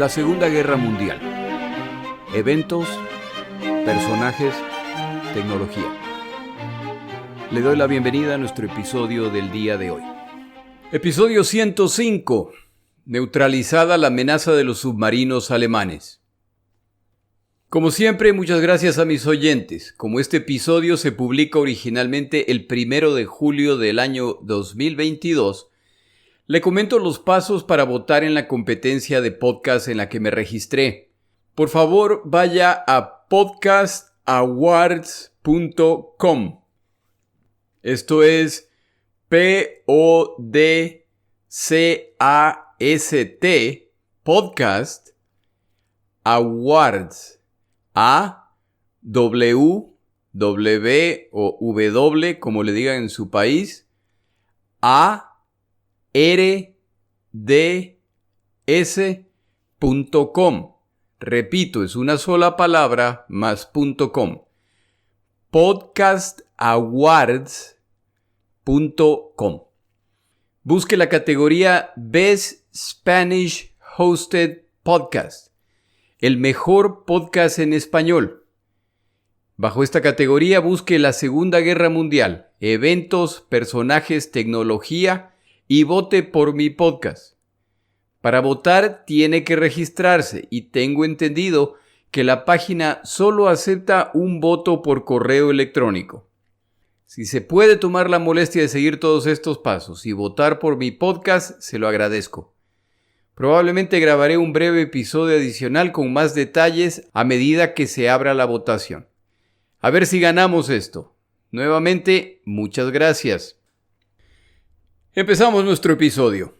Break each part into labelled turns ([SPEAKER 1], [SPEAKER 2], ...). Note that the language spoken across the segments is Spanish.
[SPEAKER 1] La Segunda Guerra Mundial. Eventos, personajes, tecnología. Le doy la bienvenida a nuestro episodio del día de hoy. Episodio 105. Neutralizada la amenaza de los submarinos alemanes. Como siempre, muchas gracias a mis oyentes. Como este episodio se publica originalmente el 1 de julio del año 2022, le comento los pasos para votar en la competencia de podcast en la que me registré. Por favor, vaya a podcastawards.com. Esto es P-O-D-C-A-S-T, Podcast Awards, A-W-W o W, como le digan en su país, A-R-D-S.com. Repito, es una sola palabra más .com. podcastawards.com. Busque la categoría Best Spanish Hosted Podcast, el mejor podcast en español. Bajo esta categoría busque la Segunda Guerra Mundial, eventos, personajes, tecnología y vote por mi podcast. Para votar tiene que registrarse y tengo entendido que la página solo acepta un voto por correo electrónico. Si se puede tomar la molestia de seguir todos estos pasos y votar por mi podcast, se lo agradezco. Probablemente grabaré un breve episodio adicional con más detalles a medida que se abra la votación. A ver si ganamos esto. Nuevamente, muchas gracias. Empezamos nuestro episodio.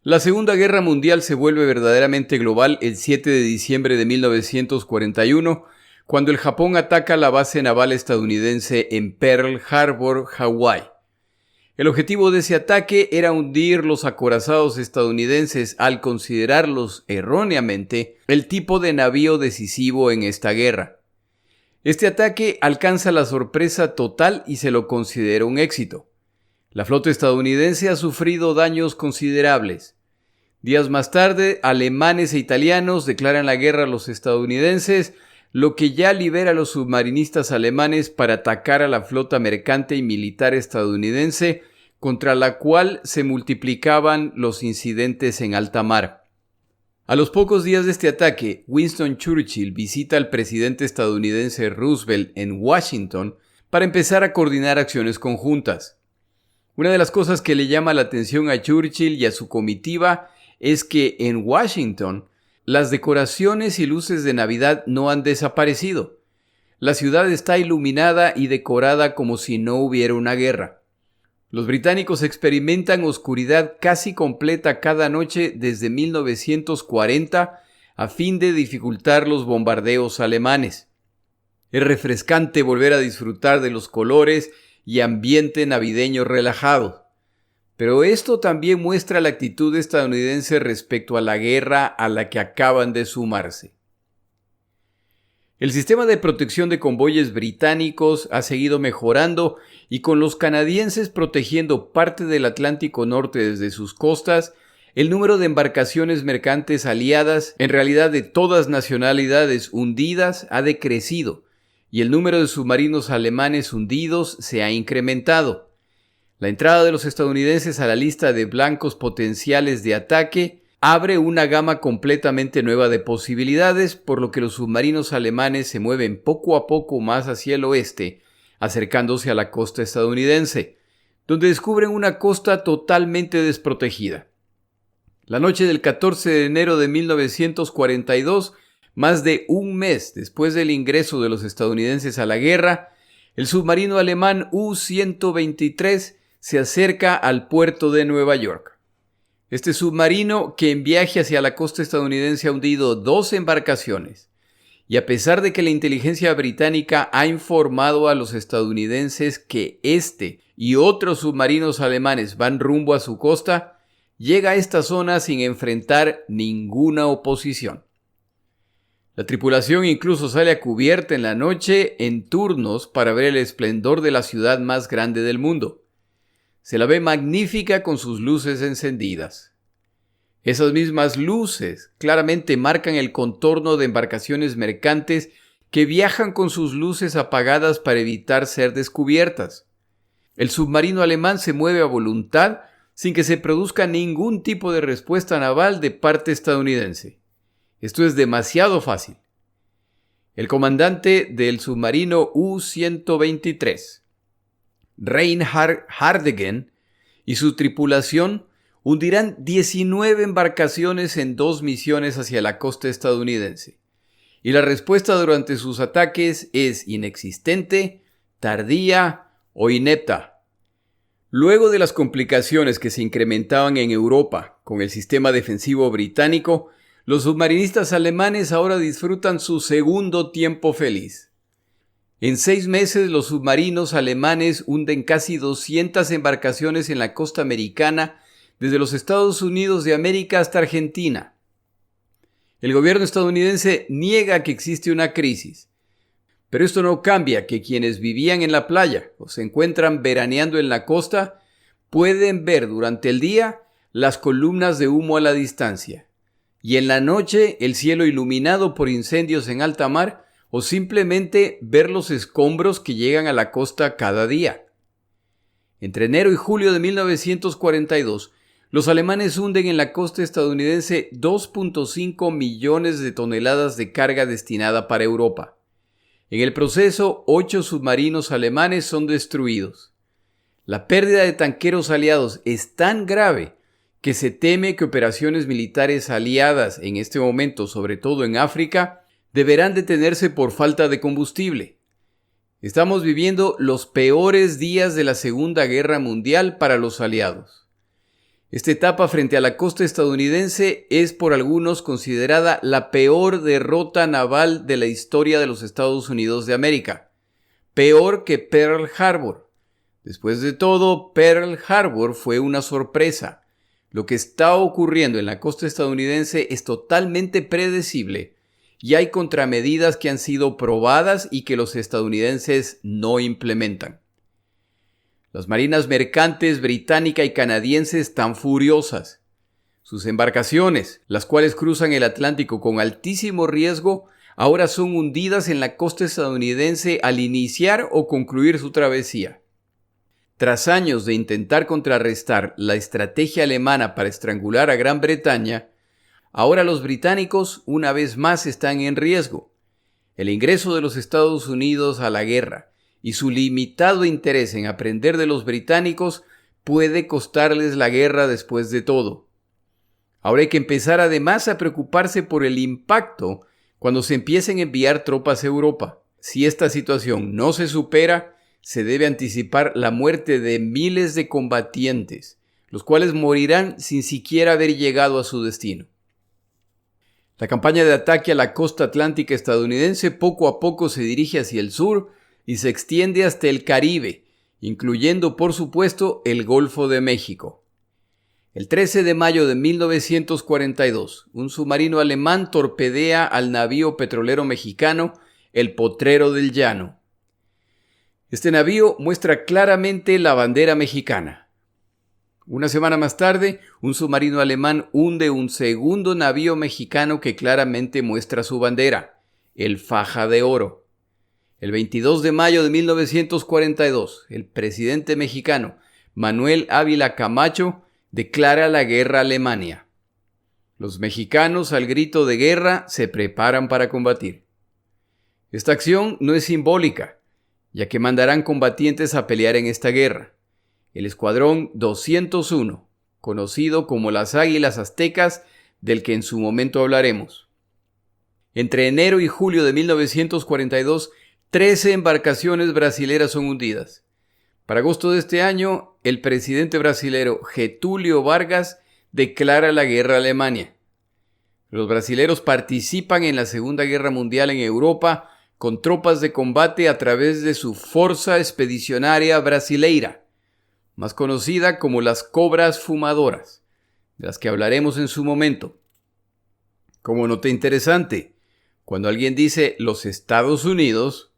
[SPEAKER 1] La Segunda Guerra Mundial se vuelve verdaderamente global el 7 de diciembre de 1941, cuando el Japón ataca la base naval estadounidense en Pearl Harbor, Hawái. El objetivo de ese ataque era hundir los acorazados estadounidenses al considerarlos erróneamente el tipo de navío decisivo en esta guerra. Este ataque alcanza la sorpresa total y se lo considera un éxito. La flota estadounidense ha sufrido daños considerables. Días más tarde, alemanes e italianos declaran la guerra a los estadounidenses, lo que ya libera a los submarinistas alemanes para atacar a la flota mercante y militar estadounidense, contra la cual se multiplicaban los incidentes en alta mar. A los pocos días de este ataque, Winston Churchill visita al presidente estadounidense Roosevelt en Washington para empezar a coordinar acciones conjuntas. Una de las cosas que le llama la atención a Churchill y a su comitiva es que en Washington las decoraciones y luces de Navidad no han desaparecido. La ciudad está iluminada y decorada como si no hubiera una guerra. Los británicos experimentan oscuridad casi completa cada noche desde 1940 a fin de dificultar los bombardeos alemanes. Es refrescante volver a disfrutar de los colores y ambiente navideño relajado. Pero esto también muestra la actitud estadounidense respecto a la guerra a la que acaban de sumarse. El sistema de protección de convoyes británicos ha seguido mejorando y con los canadienses protegiendo parte del Atlántico Norte desde sus costas, el número de embarcaciones mercantes aliadas, en realidad de todas nacionalidades hundidas, ha decrecido y el número de submarinos alemanes hundidos se ha incrementado. La entrada de los estadounidenses a la lista de blancos potenciales de ataque abre una gama completamente nueva de posibilidades, por lo que los submarinos alemanes se mueven poco a poco más hacia el oeste, acercándose a la costa estadounidense, donde descubren una costa totalmente desprotegida. La noche del 14 de enero de 1942, más de un mes después del ingreso de los estadounidenses a la guerra, el submarino alemán U-123 se acerca al puerto de Nueva York. Este submarino, que en viaje hacia la costa estadounidense ha hundido 2 embarcaciones, y a pesar de que la inteligencia británica ha informado a los estadounidenses que este y otros submarinos alemanes van rumbo a su costa, llega a esta zona sin enfrentar ninguna oposición. La tripulación incluso sale a cubierta en la noche en turnos para ver el esplendor de la ciudad más grande del mundo. Se la ve magnífica con sus luces encendidas. Esas mismas luces claramente marcan el contorno de embarcaciones mercantes que viajan con sus luces apagadas para evitar ser descubiertas. El submarino alemán se mueve a voluntad sin que se produzca ningún tipo de respuesta naval de parte estadounidense. Esto es demasiado fácil. El comandante del submarino U-123, Reinhard Hardegen, y su tripulación hundirán 19 embarcaciones en 2 misiones hacia la costa estadounidense. Y la respuesta durante sus ataques es inexistente, tardía o inepta. Luego de las complicaciones que se incrementaban en Europa con el sistema defensivo británico, los submarinistas alemanes ahora disfrutan su segundo tiempo feliz. En 6 meses, los submarinos alemanes hunden casi 200 embarcaciones en la costa americana, desde los Estados Unidos de América hasta Argentina. El gobierno estadounidense niega que existe una crisis, pero esto no cambia que quienes vivían en la playa o se encuentran veraneando en la costa pueden ver durante el día las columnas de humo a la distancia y en la noche el cielo iluminado por incendios en alta mar, o simplemente ver los escombros que llegan a la costa cada día. Entre enero y julio de 1942, los alemanes hunden en la costa estadounidense 2.5 millones de toneladas de carga destinada para Europa. En el proceso, 8 submarinos alemanes son destruidos. La pérdida de tanqueros aliados es tan grave que se teme que operaciones militares aliadas en este momento, sobre todo en África, deberán detenerse por falta de combustible. Estamos viviendo los peores días de la Segunda Guerra Mundial para los aliados. Esta etapa frente a la costa estadounidense es por algunos considerada la peor derrota naval de la historia de los Estados Unidos de América. Peor que Pearl Harbor. Después de todo, Pearl Harbor fue una sorpresa. Lo que está ocurriendo en la costa estadounidense es totalmente predecible. Y hay contramedidas que han sido probadas y que los estadounidenses no implementan. Las marinas mercantes británica y canadiense están furiosas. Sus embarcaciones, las cuales cruzan el Atlántico con altísimo riesgo, ahora son hundidas en la costa estadounidense al iniciar o concluir su travesía. Tras años de intentar contrarrestar la estrategia alemana para estrangular a Gran Bretaña, ahora los británicos una vez más están en riesgo. El ingreso de los Estados Unidos a la guerra y su limitado interés en aprender de los británicos puede costarles la guerra después de todo. Ahora hay que empezar además a preocuparse por el impacto cuando se empiecen a enviar tropas a Europa. Si esta situación no se supera, se debe anticipar la muerte de miles de combatientes, los cuales morirán sin siquiera haber llegado a su destino. La campaña de ataque a la costa atlántica estadounidense poco a poco se dirige hacia el sur y se extiende hasta el Caribe, incluyendo por supuesto el Golfo de México. El 13 de mayo de 1942, un submarino alemán torpedea al navío petrolero mexicano el Potrero del Llano. Este navío muestra claramente la bandera mexicana. Una semana más tarde, un submarino alemán hunde un segundo navío mexicano que claramente muestra su bandera, el Faja de Oro. El 22 de mayo de 1942, el presidente mexicano, Manuel Ávila Camacho, declara la guerra a Alemania. Los mexicanos, al grito de guerra, se preparan para combatir. Esta acción no es simbólica, ya que mandarán combatientes a pelear en esta guerra. El Escuadrón 201, conocido como las Águilas Aztecas, del que en su momento hablaremos. Entre enero y julio de 1942, 13 embarcaciones brasileras son hundidas. Para agosto de este año, el presidente brasilero Getúlio Vargas declara la guerra a Alemania. Los brasileros participan en la Segunda Guerra Mundial en Europa con tropas de combate a través de su Força Expedicionária Brasileira, más conocida como las Cobras Fumadoras, de las que hablaremos en su momento. Como nota interesante, cuando alguien dice los Estados Unidos,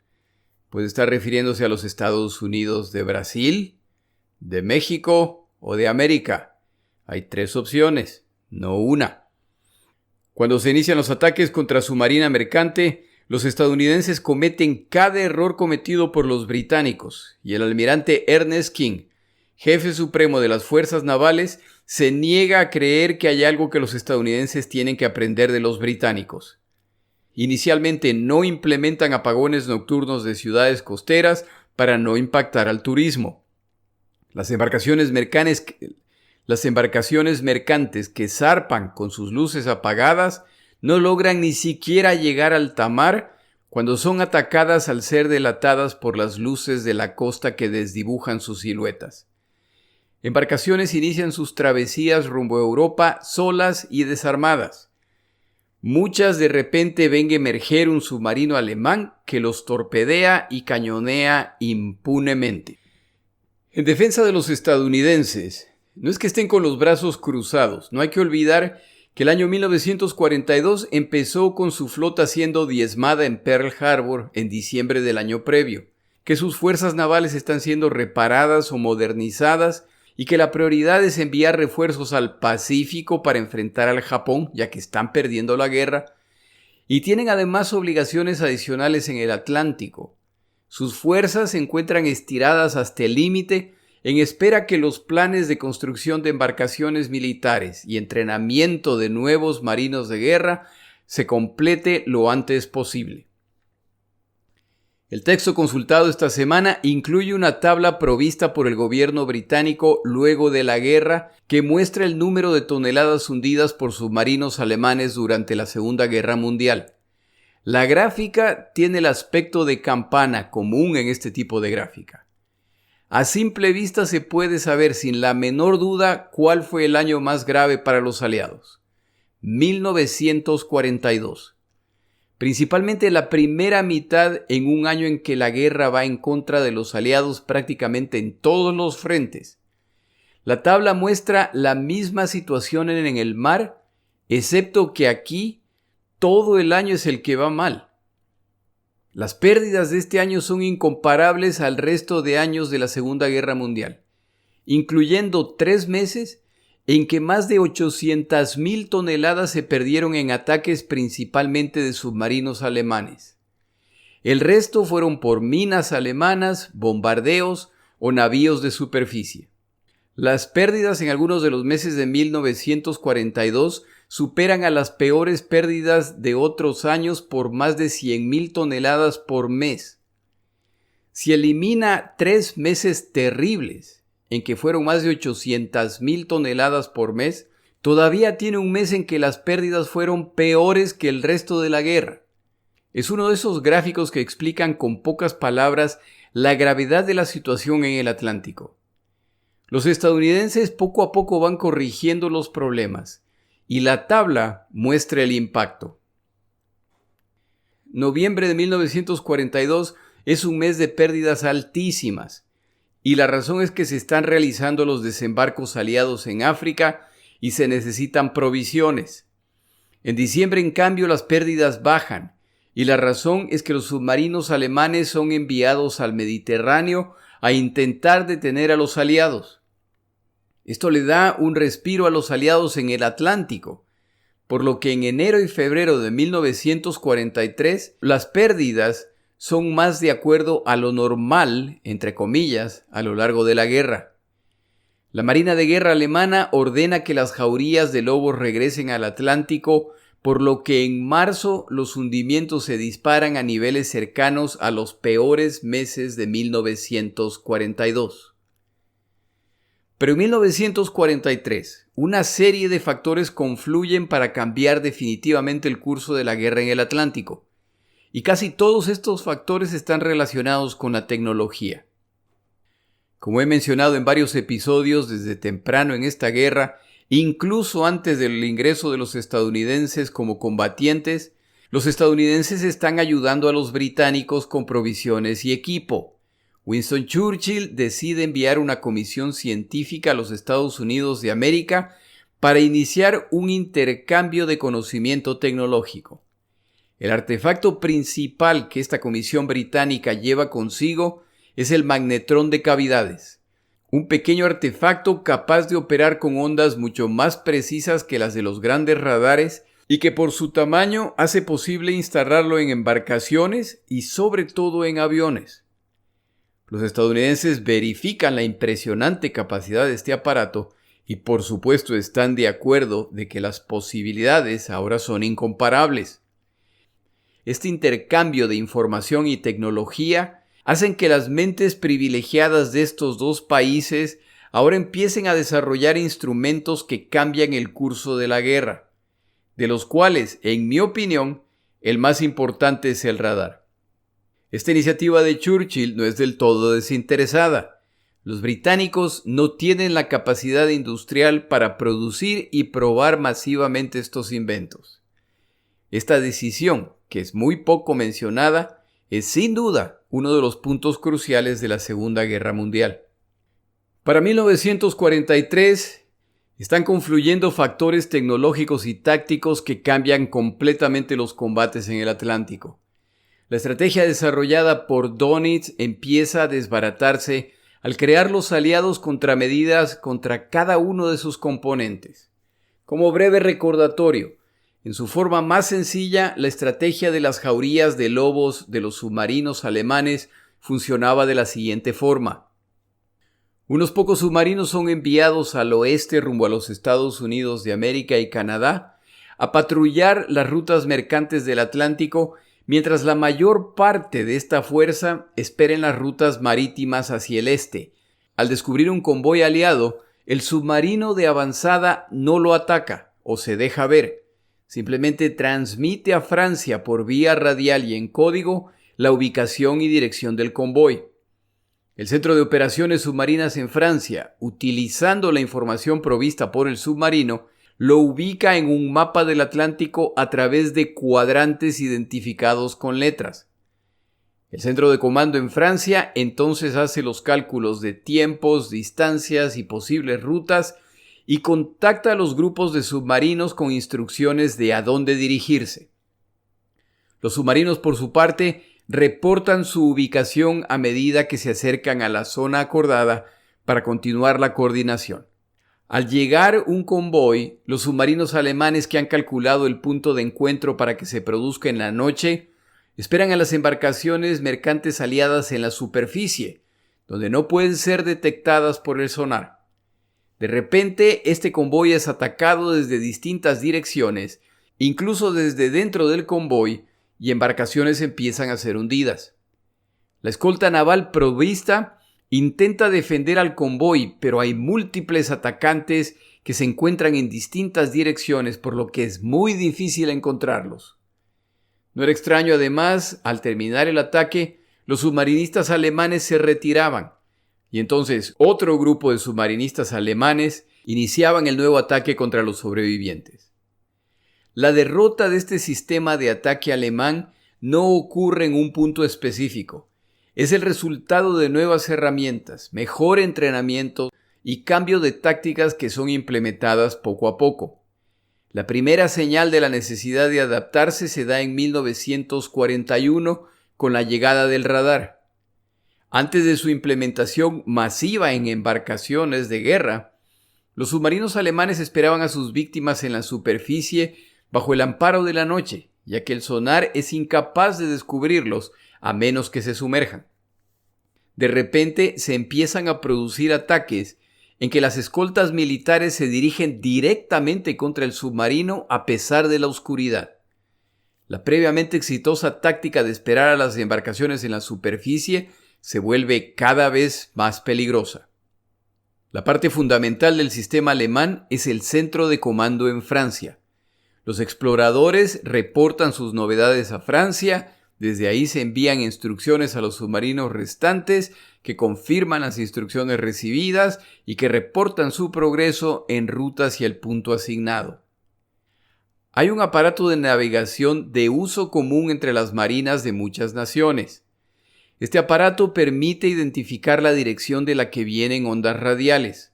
[SPEAKER 1] puede estar refiriéndose a los Estados Unidos de Brasil, de México o de América. Hay 3 opciones, no una. Cuando se inician los ataques contra su marina mercante, los estadounidenses cometen cada error cometido por los británicos, y el almirante Ernest King, jefe supremo de las fuerzas navales, se niega a creer que hay algo que los estadounidenses tienen que aprender de los británicos. Inicialmente no implementan apagones nocturnos de ciudades costeras para no impactar al turismo. Las embarcaciones mercantes que zarpan con sus luces apagadas no logran ni siquiera llegar a alta mar cuando son atacadas al ser delatadas por las luces de la costa que desdibujan sus siluetas. Embarcaciones inician sus travesías rumbo a Europa solas y desarmadas. Muchas de repente ven emerger un submarino alemán que los torpedea y cañonea impunemente. En defensa de los estadounidenses, no es que estén con los brazos cruzados. No hay que olvidar que el año 1942 empezó con su flota siendo diezmada en Pearl Harbor en diciembre del año previo, que sus fuerzas navales están siendo reparadas o modernizadas y que la prioridad es enviar refuerzos al Pacífico para enfrentar al Japón, ya que están perdiendo la guerra, y tienen además obligaciones adicionales en el Atlántico. Sus fuerzas se encuentran estiradas hasta el límite en espera que los planes de construcción de embarcaciones militares y entrenamiento de nuevos marinos de guerra se complete lo antes posible. El texto consultado esta semana incluye una tabla provista por el gobierno británico luego de la guerra que muestra el número de toneladas hundidas por submarinos alemanes durante la Segunda Guerra Mundial. La gráfica tiene el aspecto de campana común en este tipo de gráfica. A simple vista se puede saber sin la menor duda cuál fue el año más grave para los aliados. 1942. Principalmente la primera mitad en un año en que la guerra va en contra de los aliados prácticamente en todos los frentes. La tabla muestra la misma situación en el mar, excepto que aquí todo el año es el que va mal. Las pérdidas de este año son incomparables al resto de años de la Segunda Guerra Mundial, incluyendo 3 meses en que más de 800,000 toneladas se perdieron en ataques principalmente de submarinos alemanes. El resto fueron por minas alemanas, bombardeos o navíos de superficie. Las pérdidas en algunos de los meses de 1942 superan a las peores pérdidas de otros años por más de 100,000 toneladas por mes. Si elimina 3 meses terribles, en que fueron más de 800,000 toneladas por mes, todavía tiene un mes en que las pérdidas fueron peores que el resto de la guerra. Es uno de esos gráficos que explican con pocas palabras la gravedad de la situación en el Atlántico. Los estadounidenses poco a poco van corrigiendo los problemas, y la tabla muestra el impacto. Noviembre de 1942 es un mes de pérdidas altísimas, y la razón es que se están realizando los desembarcos aliados en África y se necesitan provisiones. En diciembre, en cambio, las pérdidas bajan, y la razón es que los submarinos alemanes son enviados al Mediterráneo a intentar detener a los aliados. Esto le da un respiro a los aliados en el Atlántico, por lo que en enero y febrero de 1943 las pérdidas son más de acuerdo a lo normal, entre comillas, a lo largo de la guerra. La Marina de Guerra alemana ordena que las jaurías de lobos regresen al Atlántico, por lo que en marzo los hundimientos se disparan a niveles cercanos a los peores meses de 1942. Pero en 1943, una serie de factores confluyen para cambiar definitivamente el curso de la guerra en el Atlántico. Y casi todos estos factores están relacionados con la tecnología. Como he mencionado en varios episodios desde temprano en esta guerra, incluso antes del ingreso de los estadounidenses como combatientes, los estadounidenses están ayudando a los británicos con provisiones y equipo. Winston Churchill decide enviar una comisión científica a los Estados Unidos de América para iniciar un intercambio de conocimiento tecnológico. El artefacto principal que esta comisión británica lleva consigo es el magnetrón de cavidades, un pequeño artefacto capaz de operar con ondas mucho más precisas que las de los grandes radares y que por su tamaño hace posible instalarlo en embarcaciones y sobre todo en aviones. Los estadounidenses verifican la impresionante capacidad de este aparato y por supuesto están de acuerdo de que las posibilidades ahora son incomparables. Este intercambio de información y tecnología hacen que las mentes privilegiadas de estos dos países ahora empiecen a desarrollar instrumentos que cambian el curso de la guerra, de los cuales, en mi opinión, el más importante es el radar. Esta iniciativa de Churchill no es del todo desinteresada. Los británicos no tienen la capacidad industrial para producir y probar masivamente estos inventos. Esta decisión, que es muy poco mencionada, es sin duda uno de los puntos cruciales de la Segunda Guerra Mundial. Para 1943 están confluyendo factores tecnológicos y tácticos que cambian completamente los combates en el Atlántico. La estrategia desarrollada por Dönitz empieza a desbaratarse al crear los aliados contramedidas contra cada uno de sus componentes. Como breve recordatorio, en su forma más sencilla, la estrategia de las jaurías de lobos de los submarinos alemanes funcionaba de la siguiente forma. Unos pocos submarinos son enviados al oeste rumbo a los Estados Unidos de América y Canadá a patrullar las rutas mercantes del Atlántico, mientras la mayor parte de esta fuerza espera en las rutas marítimas hacia el este. Al descubrir un convoy aliado, el submarino de avanzada no lo ataca o se deja ver. Simplemente transmite a Francia por vía radial y en código la ubicación y dirección del convoy. El Centro de Operaciones Submarinas en Francia, utilizando la información provista por el submarino, lo ubica en un mapa del Atlántico a través de cuadrantes identificados con letras. El centro de comando en Francia entonces hace los cálculos de tiempos, distancias y posibles rutas y contacta a los grupos de submarinos con instrucciones de a dónde dirigirse. Los submarinos, por su parte, reportan su ubicación a medida que se acercan a la zona acordada para continuar la coordinación. Al llegar un convoy, los submarinos alemanes que han calculado el punto de encuentro para que se produzca en la noche, esperan a las embarcaciones mercantes aliadas en la superficie, donde no pueden ser detectadas por el sonar. De repente, este convoy es atacado desde distintas direcciones, incluso desde dentro del convoy, y embarcaciones empiezan a ser hundidas. La escolta naval provista intenta defender al convoy, pero hay múltiples atacantes que se encuentran en distintas direcciones, por lo que es muy difícil encontrarlos. No era extraño, además, al terminar el ataque, los submarinistas alemanes se retiraban, y entonces otro grupo de submarinistas alemanes iniciaban el nuevo ataque contra los sobrevivientes. La derrota de este sistema de ataque alemán no ocurre en un punto específico. Es el resultado de nuevas herramientas, mejor entrenamiento y cambio de tácticas que son implementadas poco a poco. La primera señal de la necesidad de adaptarse se da en 1941 con la llegada del radar. Antes de su implementación masiva en embarcaciones de guerra, los submarinos alemanes esperaban a sus víctimas en la superficie bajo el amparo de la noche, ya que el sonar es incapaz de descubrirlos a menos que se sumerjan. De repente se empiezan a producir ataques en que las escoltas militares se dirigen directamente contra el submarino a pesar de la oscuridad. La previamente exitosa táctica de esperar a las embarcaciones en la superficie se vuelve cada vez más peligrosa. La parte fundamental del sistema alemán es el centro de comando en Francia. Los exploradores reportan sus novedades a Francia, desde ahí se envían instrucciones a los submarinos restantes que confirman las instrucciones recibidas y que reportan su progreso en ruta hacia el punto asignado. Hay un aparato de navegación de uso común entre las marinas de muchas naciones. Este aparato permite identificar la dirección de la que vienen ondas radiales.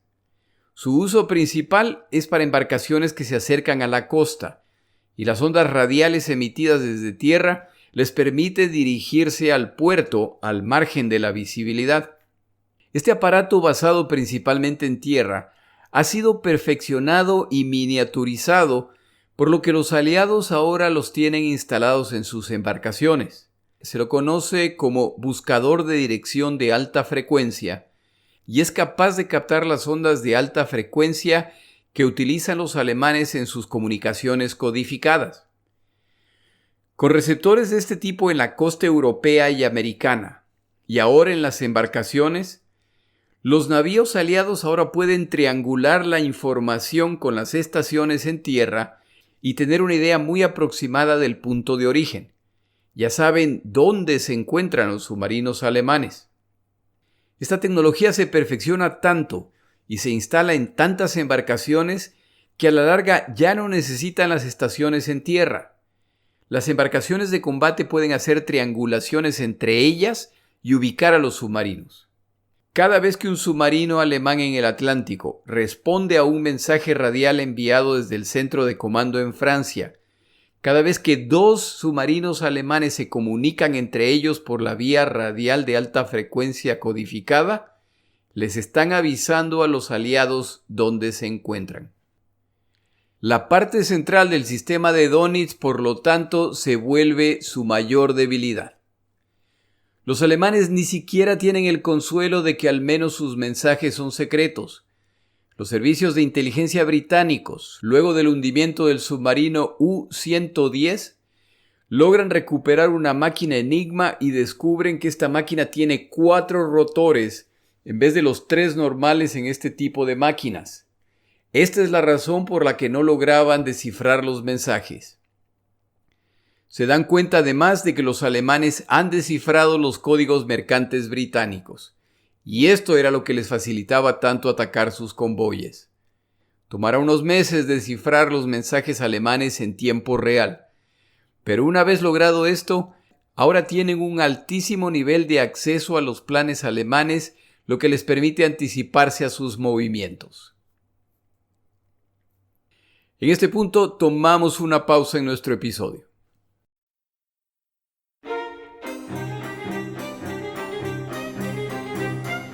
[SPEAKER 1] Su uso principal es para embarcaciones que se acercan a la costa, y las ondas radiales emitidas desde tierra les permite dirigirse al puerto al margen de la visibilidad. Este aparato, basado principalmente en tierra, ha sido perfeccionado y miniaturizado, por lo que los aliados ahora los tienen instalados en sus embarcaciones. Se lo conoce como buscador de dirección de alta frecuencia y es capaz de captar las ondas de alta frecuencia que utilizan los alemanes en sus comunicaciones codificadas. Con receptores de este tipo en la costa europea y americana, y ahora en las embarcaciones, los navíos aliados ahora pueden triangular la información con las estaciones en tierra y tener una idea muy aproximada del punto de origen. Ya saben dónde se encuentran los submarinos alemanes. Esta tecnología se perfecciona tanto y se instala en tantas embarcaciones que a la larga ya no necesitan las estaciones en tierra. Las embarcaciones de combate pueden hacer triangulaciones entre ellas y ubicar a los submarinos. Cada vez que un submarino alemán en el Atlántico responde a un mensaje radial enviado desde el centro de comando en Francia, cada vez que dos submarinos alemanes se comunican entre ellos por la vía radial de alta frecuencia codificada, les están avisando a los aliados dónde se encuentran. La parte central del sistema de Dönitz, por lo tanto, se vuelve su mayor debilidad. Los alemanes ni siquiera tienen el consuelo de que al menos sus mensajes son secretos. Los servicios de inteligencia británicos, luego del hundimiento del submarino U-110, logran recuperar una máquina Enigma y descubren que esta máquina tiene 4 rotores en vez de los 3 normales en este tipo de máquinas. Esta es la razón por la que no lograban descifrar los mensajes. Se dan cuenta además de que los alemanes han descifrado los códigos mercantes británicos. Y esto era lo que les facilitaba tanto atacar sus convoyes. Tomará unos meses descifrar los mensajes alemanes en tiempo real. Pero una vez logrado esto, ahora tienen un altísimo nivel de acceso a los planes alemanes, lo que les permite anticiparse a sus movimientos. En este punto tomamos una pausa en nuestro episodio.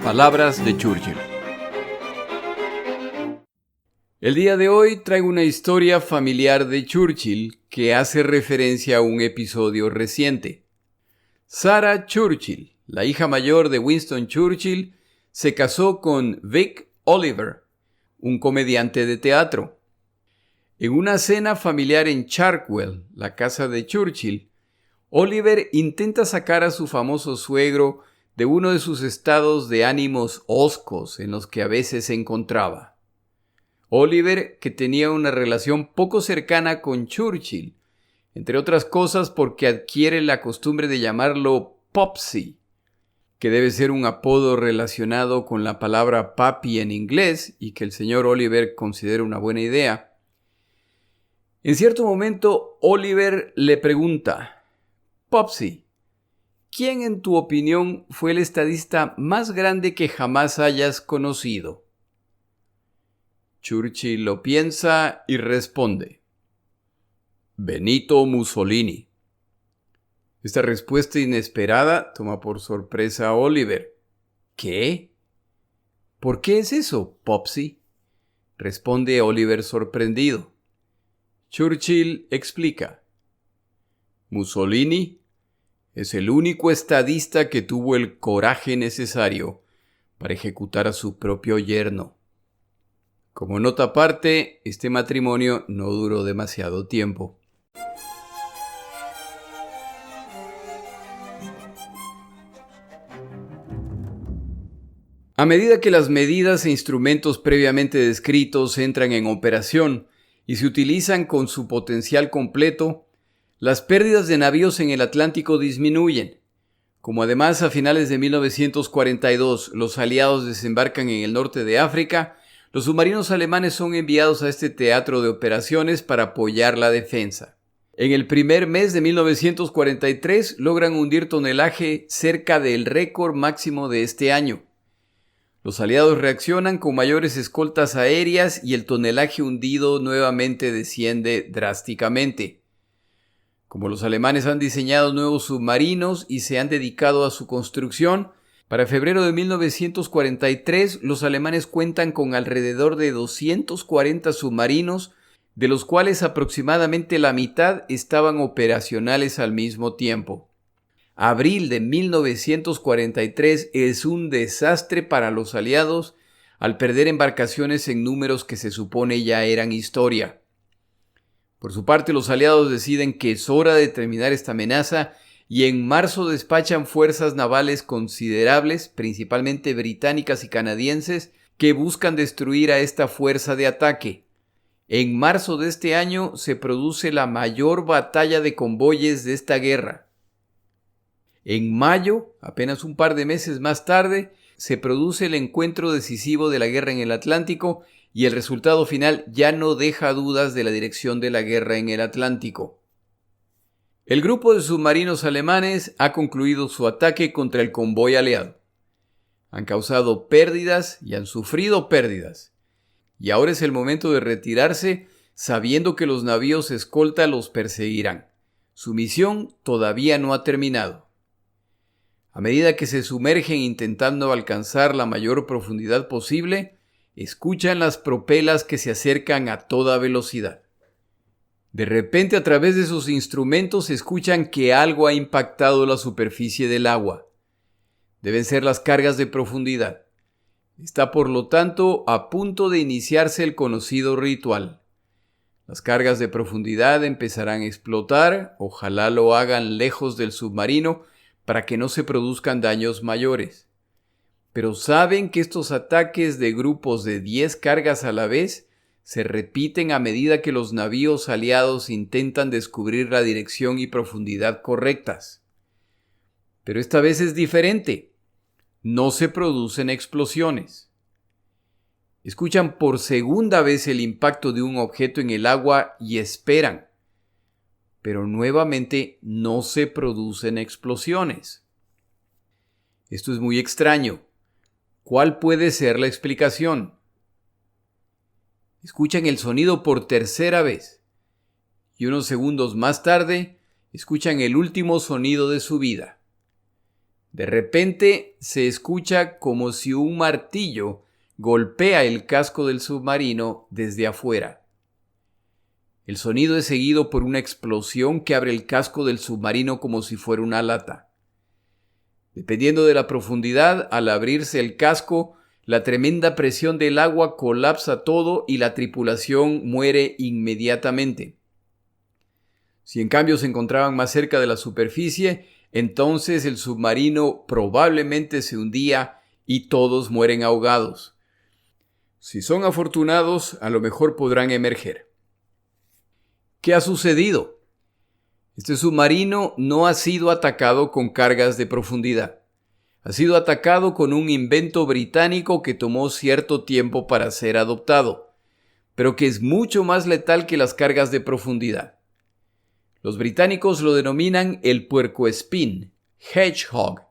[SPEAKER 1] Palabras de Churchill. El día de hoy traigo una historia familiar de Churchill que hace referencia a un episodio reciente. Sarah Churchill, la hija mayor de Winston Churchill, se casó con Vic Oliver, un comediante de teatro. En una cena familiar en Chartwell, la casa de Churchill, Oliver intenta sacar a su famoso suegro de uno de sus estados de ánimos hoscos en los que a veces se encontraba. Oliver, que tenía una relación poco cercana con Churchill, entre otras cosas porque adquiere la costumbre de llamarlo Popsy, que debe ser un apodo relacionado con la palabra papi en inglés y que el señor Oliver considera una buena idea. En cierto momento, Oliver le pregunta: Popsy, ¿quién en tu opinión fue el estadista más grande que jamás hayas conocido? Churchill lo piensa y responde: Benito Mussolini. Esta respuesta inesperada toma por sorpresa a Oliver. ¿Qué? ¿Por qué es eso, Popsy? Responde Oliver sorprendido. Churchill explica: Mussolini es el único estadista que tuvo el coraje necesario para ejecutar a su propio yerno. Como nota aparte, este matrimonio no duró demasiado tiempo. A medida que las medidas e instrumentos previamente descritos entran en operación y se utilizan con su potencial completo, las pérdidas de navíos en el Atlántico disminuyen. Como además a finales de 1942 los aliados desembarcan en el norte de África, los submarinos alemanes son enviados a este teatro de operaciones para apoyar la defensa. En el primer mes de 1943 logran hundir tonelaje cerca del récord máximo de este año. Los aliados reaccionan con mayores escoltas aéreas y el tonelaje hundido nuevamente desciende drásticamente. Como los alemanes han diseñado nuevos submarinos y se han dedicado a su construcción, Para febrero de 1943, los alemanes cuentan con alrededor de 240 submarinos, de los cuales aproximadamente la mitad estaban operacionales al mismo tiempo. Abril de 1943 es un desastre para los aliados al perder embarcaciones en números que se supone ya eran historia. Por su parte, los aliados deciden que es hora de terminar esta amenaza y en marzo despachan fuerzas navales considerables, principalmente británicas y canadienses, que buscan destruir a esta fuerza de ataque. En marzo de este año se produce la mayor batalla de convoyes de esta guerra. En mayo, apenas un par de meses más tarde, se produce el encuentro decisivo de la guerra en el Atlántico y el resultado final ya no deja dudas de la dirección de la guerra en el Atlántico. El grupo de submarinos alemanes ha concluido su ataque contra el convoy aliado. Han causado pérdidas y han sufrido pérdidas. Y ahora es el momento de retirarse sabiendo que los navíos escolta los perseguirán. Su misión todavía no ha terminado. A medida que se sumergen intentando alcanzar la mayor profundidad posible, escuchan las propelas que se acercan a toda velocidad. De repente, a través de sus instrumentos, escuchan que algo ha impactado la superficie del agua. Deben ser las cargas de profundidad. Está, por lo tanto, a punto de iniciarse el conocido ritual. Las cargas de profundidad empezarán a explotar, ojalá lo hagan lejos del submarino para que no se produzcan daños mayores. Pero saben que estos ataques de grupos de 10 cargas a la vez se repiten a medida que los navíos aliados intentan descubrir la dirección y profundidad correctas. Pero esta vez es diferente. No se producen explosiones. Escuchan por segunda vez el impacto de un objeto en el agua y esperan. Pero nuevamente no se producen explosiones. Esto es muy extraño. ¿Cuál puede ser la explicación? Escuchan el sonido por tercera vez y unos segundos más tarde escuchan el último sonido de su vida. De repente se escucha como si un martillo golpea el casco del submarino desde afuera. El sonido es seguido por una explosión que abre el casco del submarino como si fuera una lata. Dependiendo de la profundidad, al abrirse el casco, la tremenda presión del agua colapsa todo y la tripulación muere inmediatamente. Si en cambio se encontraban más cerca de la superficie, entonces el submarino probablemente se hundía y todos mueren ahogados. Si son afortunados, a lo mejor podrán emerger. ¿Qué ha sucedido? Este submarino no ha sido atacado con cargas de profundidad. Ha sido atacado con un invento británico que tomó cierto tiempo para ser adoptado, pero que es mucho más letal que las cargas de profundidad. Los británicos lo denominan el puercoespín, hedgehog.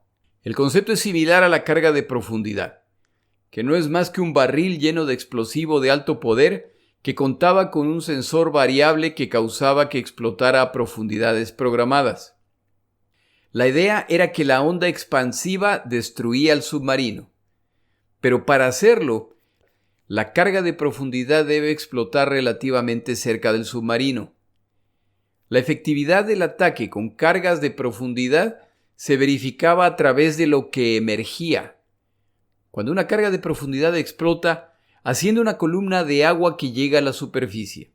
[SPEAKER 1] El concepto es similar a la carga de profundidad, que no es más que un barril lleno de explosivo de alto poder que contaba con un sensor variable que causaba que explotara a profundidades programadas. La idea era que la onda expansiva destruía el submarino, pero para hacerlo, la carga de profundidad debe explotar relativamente cerca del submarino. La efectividad del ataque con cargas de profundidad se verificaba a través de lo que emergía. Cuando una carga de profundidad explota, haciendo una columna de agua que llega a la superficie.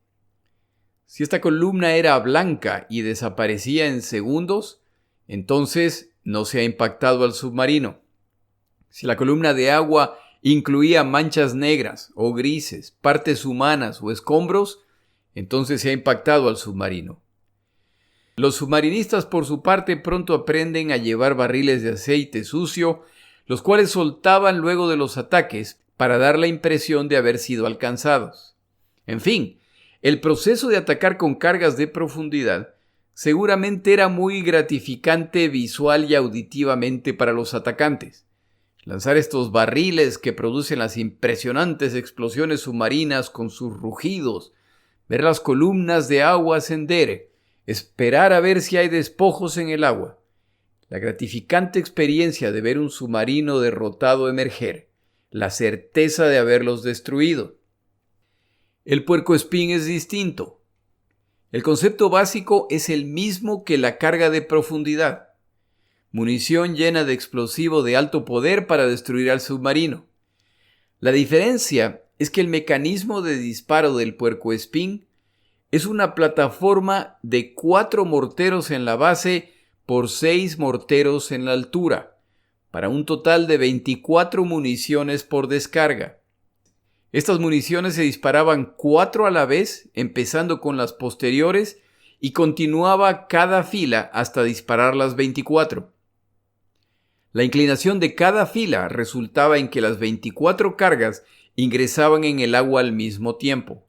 [SPEAKER 1] Si esta columna era blanca y desaparecía en segundos, entonces no se ha impactado al submarino. Si la columna de agua incluía manchas negras o grises, partes humanas o escombros, entonces se ha impactado al submarino. Los submarinistas, por su parte, pronto aprenden a llevar barriles de aceite sucio, los cuales soltaban luego de los ataques para dar la impresión de haber sido alcanzados. En fin, el proceso de atacar con cargas de profundidad seguramente era muy gratificante visual y auditivamente para los atacantes. Lanzar estos barriles que producen las impresionantes explosiones submarinas con sus rugidos, ver las columnas de agua ascender, esperar a ver si hay despojos en el agua. la gratificante experiencia de ver un submarino derrotado emerger, la certeza de haberlos destruido. El puercoespín es distinto. El concepto básico es el mismo que la carga de profundidad. Munición llena de explosivo de alto poder para destruir al submarino. La diferencia es que el mecanismo de disparo del puercoespín es una plataforma de 4 morteros en la base por 6 morteros en la altura, para un total de 24 municiones por descarga. Estas municiones se disparaban 4 a la vez, empezando con las posteriores, y continuaba cada fila hasta disparar las 24. La inclinación de cada fila resultaba en que las 24 cargas ingresaban en el agua al mismo tiempo.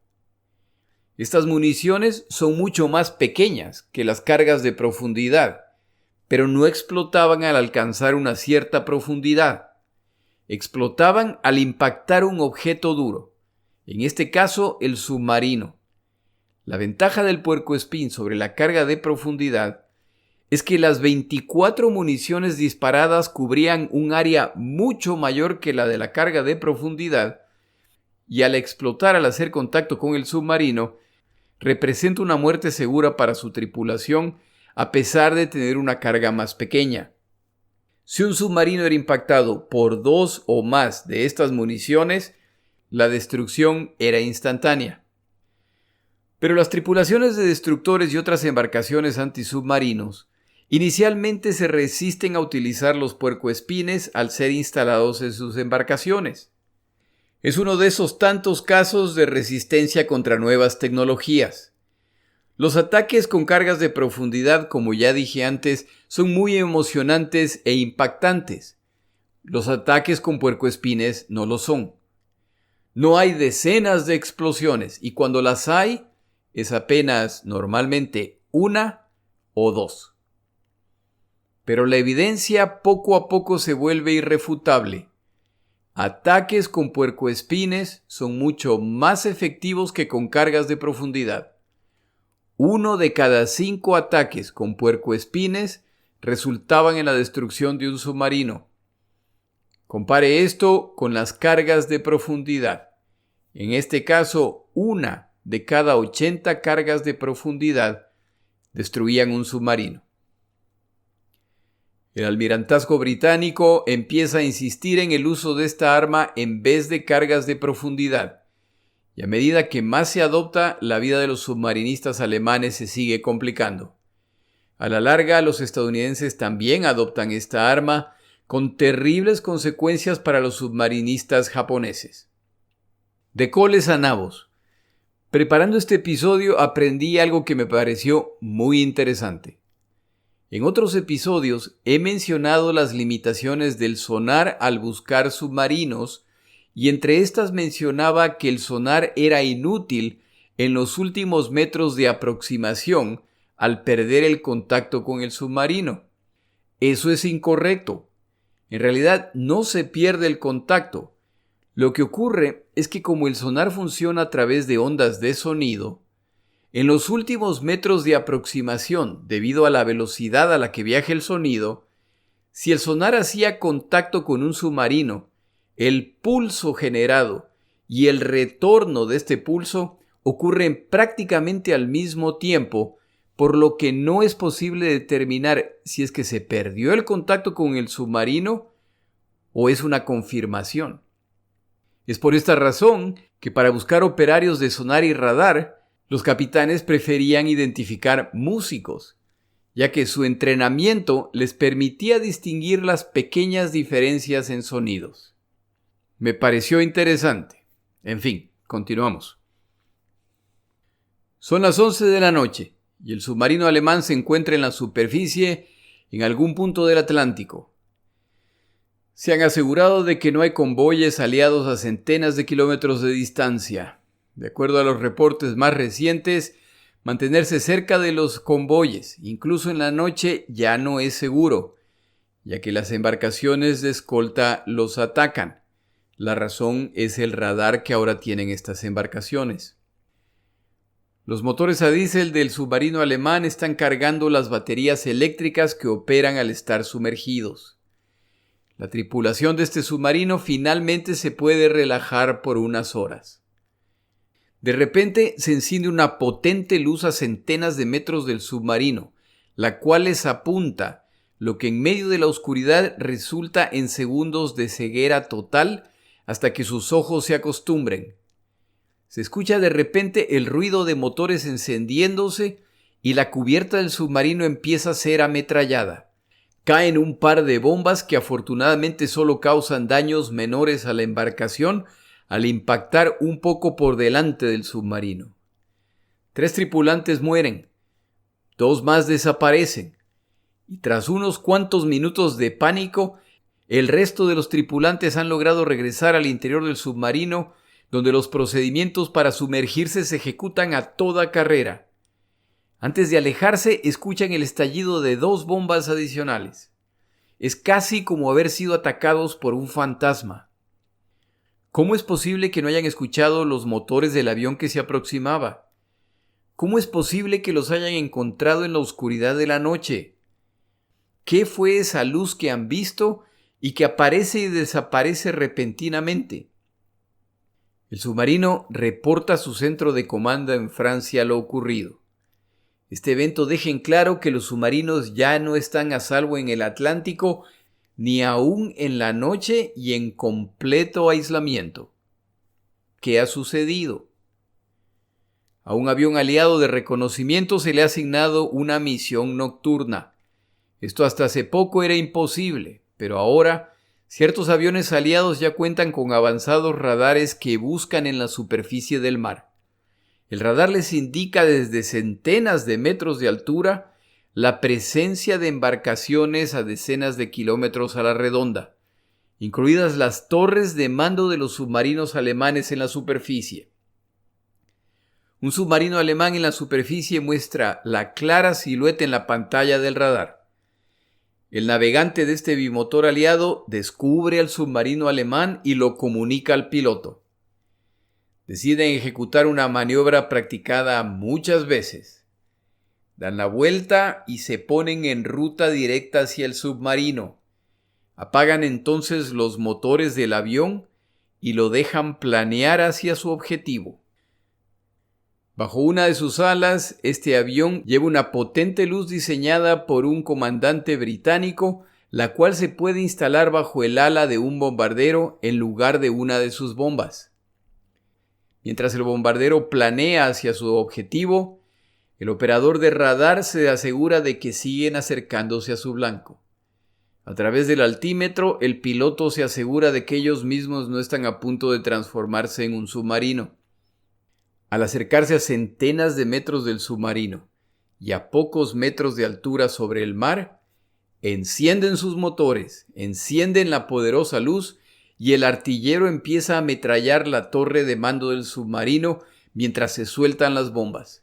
[SPEAKER 1] Estas municiones son mucho más pequeñas que las cargas de profundidad, pero no explotaban al alcanzar una cierta profundidad. Explotaban al impactar un objeto duro, en este caso el submarino. La ventaja del puercoespín sobre la carga de profundidad es que las 24 municiones disparadas cubrían un área mucho mayor que la de la carga de profundidad y al explotar al hacer contacto con el submarino, representa una muerte segura para su tripulación a pesar de tener una carga más pequeña. Si un submarino era impactado por 2 o más de estas municiones, la destrucción era instantánea. Pero las tripulaciones de destructores y otras embarcaciones antisubmarinos inicialmente se resisten a utilizar los puercoespines al ser instalados en sus embarcaciones. Es uno de esos tantos casos de resistencia contra nuevas tecnologías. Los ataques con cargas de profundidad, como ya dije antes, son muy emocionantes e impactantes. Los ataques con puercoespines no lo son. No hay decenas de explosiones y cuando las hay, es apenas normalmente 1 o 2. Pero la evidencia poco a poco se vuelve irrefutable. Ataques con puercoespines son mucho más efectivos que con cargas de profundidad. 1 de cada 5 ataques con puercoespines resultaban en la destrucción de un submarino. Compare esto con las cargas de profundidad. En este caso, 1 de cada 80 cargas de profundidad destruían un submarino. El almirantazgo británico empieza a insistir en el uso de esta arma en vez de cargas de profundidad, y a medida que más se adopta, la vida de los submarinistas alemanes se sigue complicando. A la larga, los estadounidenses también adoptan esta arma, con terribles consecuencias para los submarinistas japoneses. De coles a nabos. Preparando este episodio aprendí algo que me pareció muy interesante. En otros episodios he mencionado las limitaciones del sonar al buscar submarinos y entre estas mencionaba que el sonar era inútil en los últimos metros de aproximación al perder el contacto con el submarino. Eso es incorrecto. En realidad no se pierde el contacto. Lo que ocurre es que como el sonar funciona a través de ondas de sonido, en los últimos metros de aproximación, debido a la velocidad a la que viaja el sonido, si el sonar hacía contacto con un submarino, el pulso generado y el retorno de este pulso ocurren prácticamente al mismo tiempo, por lo que no es posible determinar si es que se perdió el contacto con el submarino o es una confirmación. Es por esta razón que para buscar operarios de sonar y radar, los capitanes preferían identificar músicos, ya que su entrenamiento les permitía distinguir las pequeñas diferencias en sonidos. Me pareció interesante. En fin, continuamos. Son las 11 de la noche y el submarino alemán se encuentra en la superficie en algún punto del Atlántico. Se han asegurado de que no hay convoyes aliados a centenas de kilómetros de distancia. De acuerdo a los reportes más recientes, mantenerse cerca de los convoyes, incluso en la noche, ya no es seguro, ya que las embarcaciones de escolta los atacan. La razón es el radar que ahora tienen estas embarcaciones. Los motores a diésel del submarino alemán están cargando las baterías eléctricas que operan al estar sumergidos. La tripulación de este submarino finalmente se puede relajar por unas horas. De repente se enciende una potente luz a centenas de metros del submarino, la cual les apunta, lo que en medio de la oscuridad resulta en segundos de ceguera total hasta que sus ojos se acostumbren. Se escucha de repente el ruido de motores encendiéndose y la cubierta del submarino empieza a ser ametrallada. Caen un par de bombas que afortunadamente solo causan daños menores a la embarcación al impactar un poco por delante del submarino. 3 tripulantes mueren, 2 más desaparecen, y tras unos cuantos minutos de pánico, el resto de los tripulantes han logrado regresar al interior del submarino, donde los procedimientos para sumergirse se ejecutan a toda carrera. Antes de alejarse, escuchan el estallido de 2 bombas adicionales. Es casi como haber sido atacados por un fantasma. ¿Cómo es posible que no hayan escuchado los motores del avión que se aproximaba? ¿Cómo es posible que los hayan encontrado en la oscuridad de la noche? ¿Qué fue esa luz que han visto y que aparece y desaparece repentinamente? El submarino reporta a su centro de comando en Francia lo ocurrido. Este evento deja en claro que los submarinos ya no están a salvo en el Atlántico, ni aún en la noche y en completo aislamiento. ¿Qué ha sucedido? A un avión aliado de reconocimiento se le ha asignado una misión nocturna. Esto hasta hace poco era imposible, pero ahora ciertos aviones aliados ya cuentan con avanzados radares que buscan en la superficie del mar. El radar les indica desde centenas de metros de altura la presencia de embarcaciones a decenas de kilómetros a la redonda, incluidas las torres de mando de los submarinos alemanes en la superficie. Un submarino alemán en la superficie muestra la clara silueta en la pantalla del radar. El navegante de este bimotor aliado descubre al submarino alemán y lo comunica al piloto. Deciden ejecutar una maniobra practicada muchas veces. Dan la vuelta y se ponen en ruta directa hacia el submarino. Apagan entonces los motores del avión y lo dejan planear hacia su objetivo. Bajo una de sus alas, este avión lleva una potente luz diseñada por un comandante británico, la cual se puede instalar bajo el ala de un bombardero en lugar de una de sus bombas. Mientras el bombardero planea hacia su objetivo, el operador de radar se asegura de que siguen acercándose a su blanco. A través del altímetro, el piloto se asegura de que ellos mismos no están a punto de transformarse en un submarino. Al acercarse a centenas de metros del submarino y a pocos metros de altura sobre el mar, encienden sus motores, encienden la poderosa luz y el artillero empieza a ametrallar la torre de mando del submarino mientras se sueltan las bombas.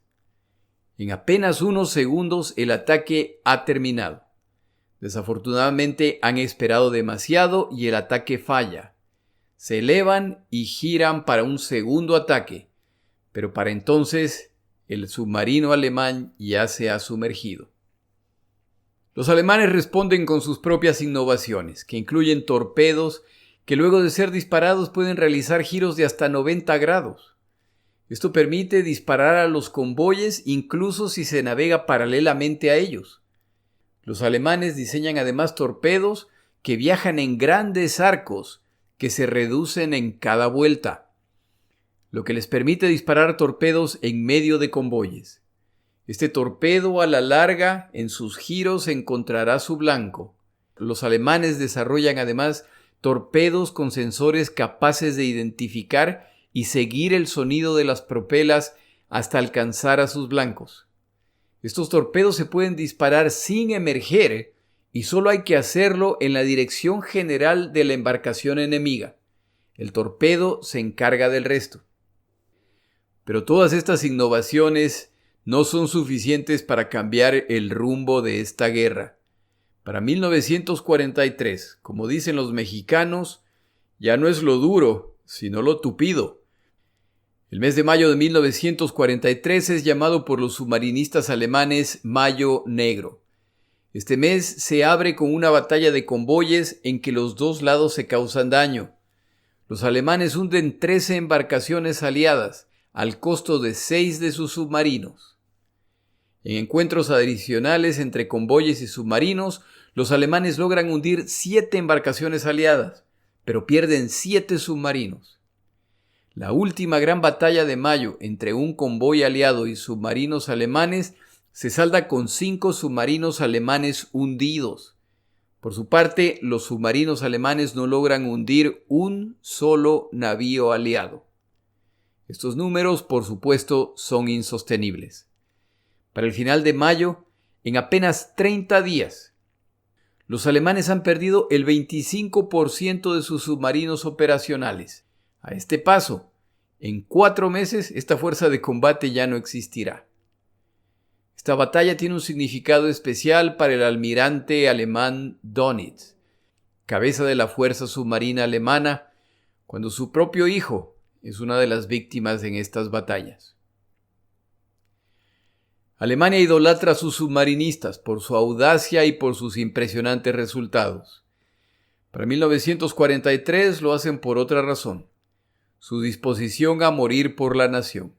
[SPEAKER 1] En apenas unos segundos el ataque ha terminado. Desafortunadamente han esperado demasiado y el ataque falla. Se elevan y giran para un segundo ataque, pero para entonces el submarino alemán ya se ha sumergido. Los alemanes responden con sus propias innovaciones, que incluyen torpedos que luego de ser disparados pueden realizar giros de hasta 90 grados. Esto permite disparar a los convoyes incluso si se navega paralelamente a ellos. Los alemanes diseñan además torpedos que viajan en grandes arcos que se reducen en cada vuelta, lo que les permite disparar torpedos en medio de convoyes. Este torpedo a la larga en sus giros encontrará su blanco. Los alemanes desarrollan además torpedos con sensores capaces de identificar y seguir el sonido de las propelas hasta alcanzar a sus blancos. Estos torpedos se pueden disparar sin emerger y solo hay que hacerlo en la dirección general de la embarcación enemiga. El torpedo se encarga del resto. Pero todas estas innovaciones no son suficientes para cambiar el rumbo de esta guerra. Para 1943, como dicen los mexicanos, ya no es lo duro, sino lo tupido. El mes de mayo de 1943 es llamado por los submarinistas alemanes Mayo Negro. Este mes se abre con una batalla de convoyes en que los dos lados se causan daño. Los alemanes hunden 13 embarcaciones aliadas, al costo de 6 de sus submarinos. En encuentros adicionales entre convoyes y submarinos, los alemanes logran hundir 7 embarcaciones aliadas, pero pierden 7 submarinos. La última gran batalla de mayo entre un convoy aliado y submarinos alemanes se salda con 5 submarinos alemanes hundidos. Por su parte, los submarinos alemanes no logran hundir un solo navío aliado. Estos números, por supuesto, son insostenibles. Para el final de mayo, en apenas 30 días, los alemanes han perdido el 25% de sus submarinos operacionales. A este paso, en 4 meses, esta fuerza de combate ya no existirá. Esta batalla tiene un significado especial para el almirante alemán Dönitz, cabeza de la fuerza submarina alemana, cuando su propio hijo es una de las víctimas en estas batallas. Alemania idolatra a sus submarinistas por su audacia y por sus impresionantes resultados. Para 1943 lo hacen por otra razón: su disposición a morir por la nación.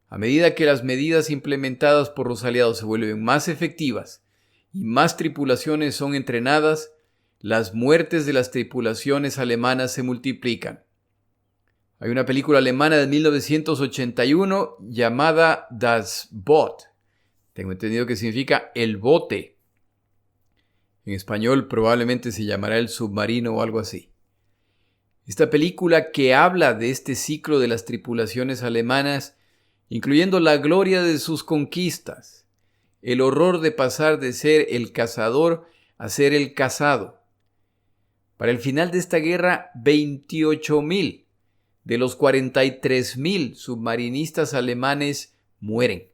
[SPEAKER 1] A medida que las medidas implementadas por los aliados se vuelven más efectivas y más tripulaciones son entrenadas, las muertes de las tripulaciones alemanas se multiplican. Hay una película alemana de 1981 llamada Das Boot. Tengo entendido que significa el bote. En español probablemente se llamará El submarino o algo así. Esta película, que habla de este ciclo de las tripulaciones alemanas, incluyendo la gloria de sus conquistas, el horror de pasar de ser el cazador a ser el cazado. Para el final de esta guerra, 28,000 de los 43,000 submarinistas alemanes mueren.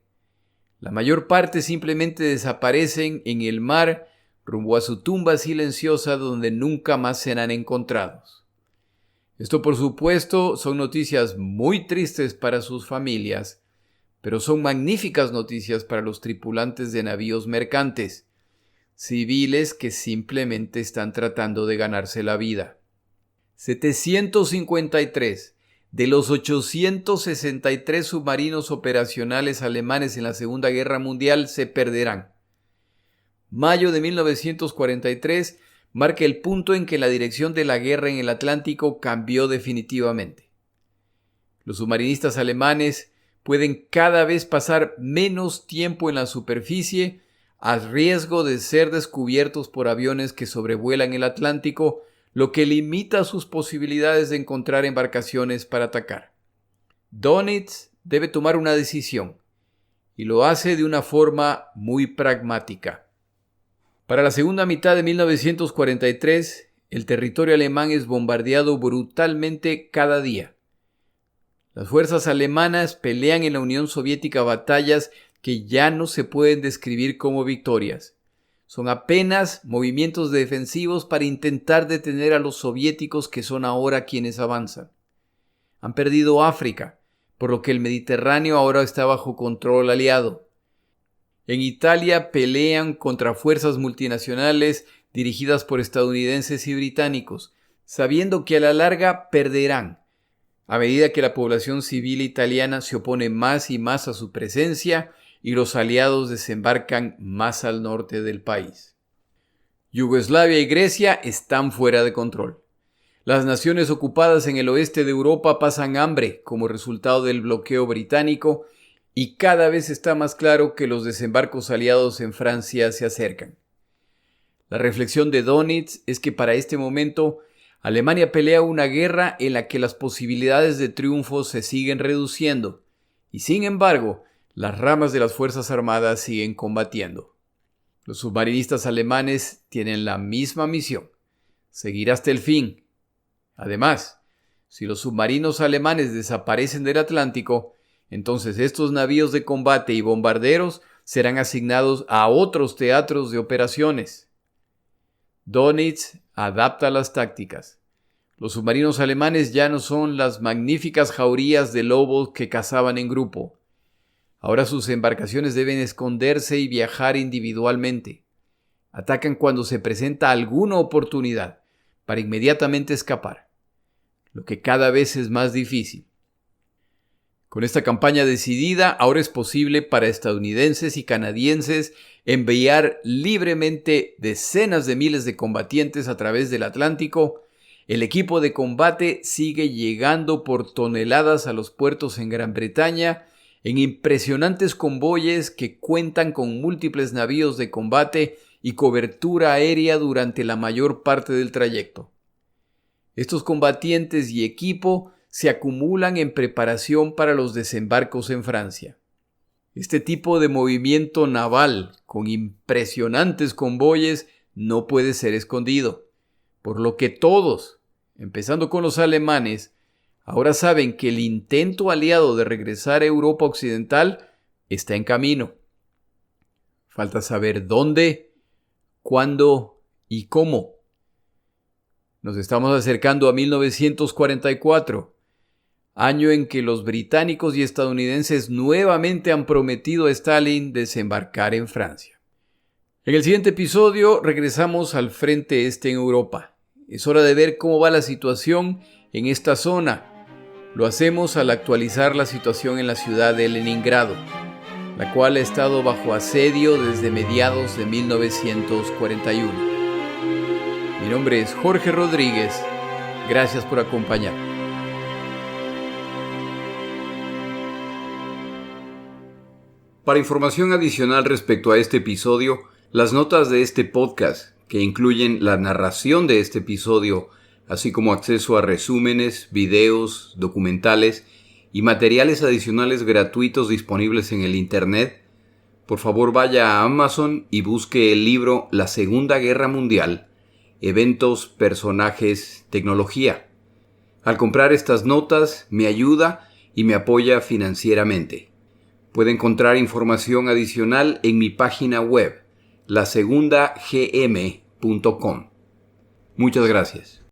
[SPEAKER 1] La mayor parte simplemente desaparecen en el mar rumbo a su tumba silenciosa donde nunca más serán encontrados. Esto, por supuesto, son noticias muy tristes para sus familias, pero son magníficas noticias para los tripulantes de navíos mercantes, civiles que simplemente están tratando de ganarse la vida. 753 de los 863 submarinos operacionales alemanes en la Segunda Guerra Mundial se perderán. Mayo de 1943 marca el punto en que la dirección de la guerra en el Atlántico cambió definitivamente. Los submarinistas alemanes pueden cada vez pasar menos tiempo en la superficie a riesgo de ser descubiertos por aviones que sobrevuelan el Atlántico, lo que limita sus posibilidades de encontrar embarcaciones para atacar. Dönitz debe tomar una decisión, y lo hace de una forma muy pragmática. Para la segunda mitad de 1943, el territorio alemán es bombardeado brutalmente cada día. Las fuerzas alemanas pelean en la Unión Soviética batallas que ya no se pueden describir como victorias. Son apenas movimientos defensivos para intentar detener a los soviéticos, que son ahora quienes avanzan. Han perdido África, por lo que el Mediterráneo ahora está bajo control aliado. En Italia pelean contra fuerzas multinacionales dirigidas por estadounidenses y británicos, sabiendo que a la larga perderán, a medida que la población civil italiana se opone más y más a su presencia y los aliados desembarcan más al norte del país. Yugoslavia y Grecia están fuera de control. Las naciones ocupadas en el oeste de Europa pasan hambre como resultado del bloqueo británico, y cada vez está más claro que los desembarcos aliados en Francia se acercan. La reflexión de Dönitz es que para este momento Alemania pelea una guerra en la que las posibilidades de triunfo se siguen reduciendo, y sin embargo, las ramas de las Fuerzas Armadas siguen combatiendo. Los submarinistas alemanes tienen la misma misión: seguir hasta el fin. Además, si los submarinos alemanes desaparecen del Atlántico, entonces estos navíos de combate y bombarderos serán asignados a otros teatros de operaciones. Dönitz adapta las tácticas. Los submarinos alemanes ya no son las magníficas jaurías de lobos que cazaban en grupo. Ahora sus embarcaciones deben esconderse y viajar individualmente. Atacan cuando se presenta alguna oportunidad para inmediatamente escapar, lo que cada vez es más difícil. Con esta campaña decidida, ahora es posible para estadounidenses y canadienses enviar libremente decenas de miles de combatientes a través del Atlántico. El equipo de combate sigue llegando por toneladas a los puertos en Gran Bretaña en impresionantes convoyes que cuentan con múltiples navíos de combate y cobertura aérea durante la mayor parte del trayecto. Estos combatientes y equipo se acumulan en preparación para los desembarcos en Francia. Este tipo de movimiento naval con impresionantes convoyes no puede ser escondido, por lo que todos, empezando con los alemanes, ahora saben que el intento aliado de regresar a Europa Occidental está en camino. Falta saber dónde, cuándo y cómo. Nos estamos acercando a 1944, año en que los británicos y estadounidenses nuevamente han prometido a Stalin desembarcar en Francia. En el siguiente episodio regresamos al frente este en Europa. Es hora de ver cómo va la situación en esta zona. Lo hacemos al actualizar la situación en la ciudad de Leningrado, la cual ha estado bajo asedio desde mediados de 1941. Mi nombre es Jorge Rodríguez. Gracias por acompañarme. Para información adicional respecto a este episodio, las notas de este podcast, que incluyen la narración de este episodio, así como acceso a resúmenes, videos, documentales y materiales adicionales gratuitos disponibles en el Internet, por favor vaya a Amazon y busque el libro La Segunda Guerra Mundial, Eventos, Personajes, Tecnología. Al comprar estas notas, me ayuda y me apoya financieramente. Puede encontrar información adicional en mi página web, lasegundagm.com. Muchas gracias.